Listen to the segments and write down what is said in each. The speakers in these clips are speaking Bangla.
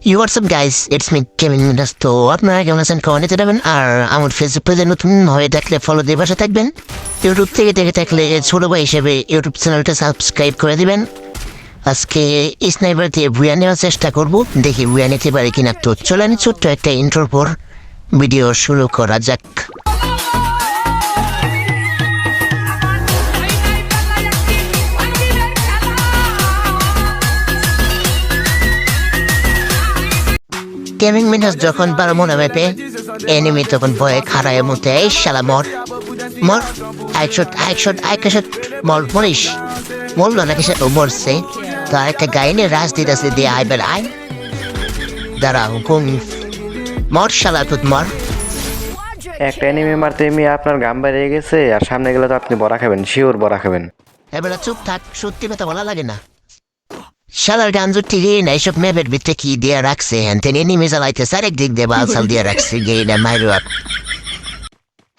You what's up guys, it's me Kevin Midas। তো আপনারা কেমন আছেন কমেন্টে জানাবেন, আর আমার ফেসবুক পেজে নতুন হয়ে থাকলে ফলো দিয়ে পাশে থাকবেন। ইউটিউব থেকে দেখে থাকলে ছোট ভাই হিসেবে ইউটিউব চ্যানেলটা সাবস্ক্রাইব করে দিবেন। আজকে স্নাইপার দিয়ে বুয়া নেওয়ার চেষ্টা করব, দেখি বুয়া নিতে পারি কিনা। তো চলেন ছোট্ট একটা ইন্ট্রোর পর ভিডিও শুরু করা যাক। গেমিং মিনাস যখন মনে মেপে এনিমি তখন ভয়ে খাড়ায় মতে এই শালা মর মর আইকশট মরিস মরলো নাকি, সে মরছে। তো আরেকটা গাইনে রাজ দিতেছে দিয়ে আইবার আই দাঁড়া হুকুম মর শালা তুত মর। একটা এনিমি মারতে এমনি আপনার গাম বেরিয়ে গেছে, আর সামনে গেলে তো আপনি বড়া খাবেন, শিওর বড়া খাবেন। এবার চুপ থাক, সত্যি কথা বলা লাগে না। শালার গাঞ্জুর ঠিকই না, এইসব ম্যাপের ভিতরে কি দিয়ে রাখছে হ্যান তেন এনিমি জ্বালাইতেছে, আরেক দিক দিয়ে বালসাল দিয়ে রাখছে গেইনা মাইরো আপ।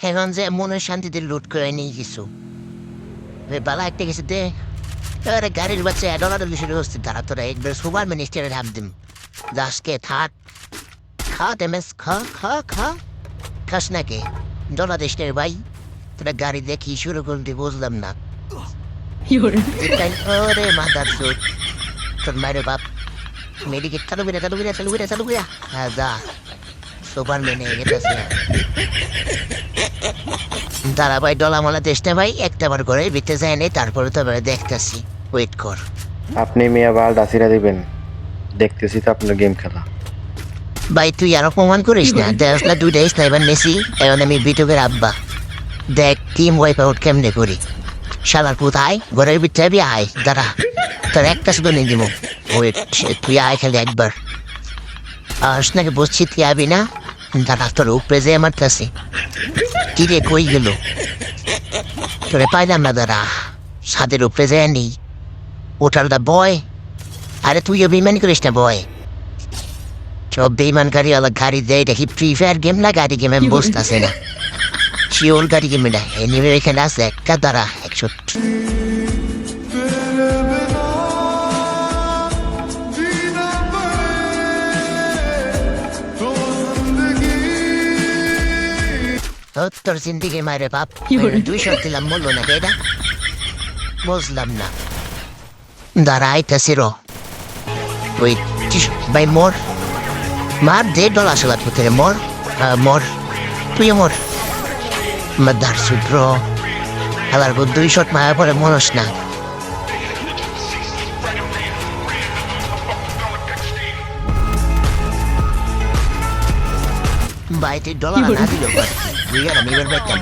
এখন যে মনের শান্তিতে লুট করে নিয়ে কিছু বালা একটা গেছে দে এবারে গাড়ির বাচ্চা ডলাডলি শুরু হচ্ছে। তারা তোরা একবার সুপার মিনিস্টারের হাত দিম দাসকে থাক খা তেমেস খা খা খা খাস নাকি ডলা দেশের ভাই। তোরা গাড়ি দেখি শুরু করতে বুঝলাম না। ওরে মাদার সুট তোর মায়ের বাপ মেডিকেট চালু করে হ্যাঁ যা সুপার মেনে গেছে। তারা ভাই ডলা মালা দেশটা ভাই একটা বার করে বিতে যায় নেই, তারপরে তো দেখতেছি ওয়েট কর। আপনি মিয়া বাল ডাসিরা দিবেন, দেখতেছি তো আপনার গেম খেলা। ভাই তুই আরো প্রমাণ করিস না, দেখ না দুইটা স্নাইপার নেছি, এখন আমি বিটুকের আব্বা। দেখ টিম ওয়াইপ আউট কেমনে করি। শালার পুত আয় ঘরের ভিতরে আয় দাঁড়া, তোর একটা শুধু নিয়ে দিব। ওয়েট তুই আয় খালি একবার আস নাকি বসছি, তুই আবি না দাঁড়া তোর উপরে যে আমার কাছে কি রে কই গেল তোরে পাইলাম না। দাঁড়া ছাদের উপরে যায় নেই ওটার দা বয়। আরে তুইও বেইমানি করিস না বয়, সব বেইমানকারী আলাদা গাড়ি দেয় দেখি। ফ্রি ফায়ার গেম না গাড়ি গেম আমি বসতেছে না, শিওর গাড়ি গেমে না এনিমে এখানে আছে একটা দাঁড়া 100। তোর জিন্দিগি মায়ের বাপ 200 দিলাম বললো না এটা বুঝলাম না। দাঁড়া আইতাছি র ওই ভাই মর মার দে ডলা সালা ভিতরে মর মর তুই মর মাদার সূত্র আলার 200 মায়া পরে মরস না। ভাই তুই ডলার না দিল বুঝে আমি এবার পাইতাম।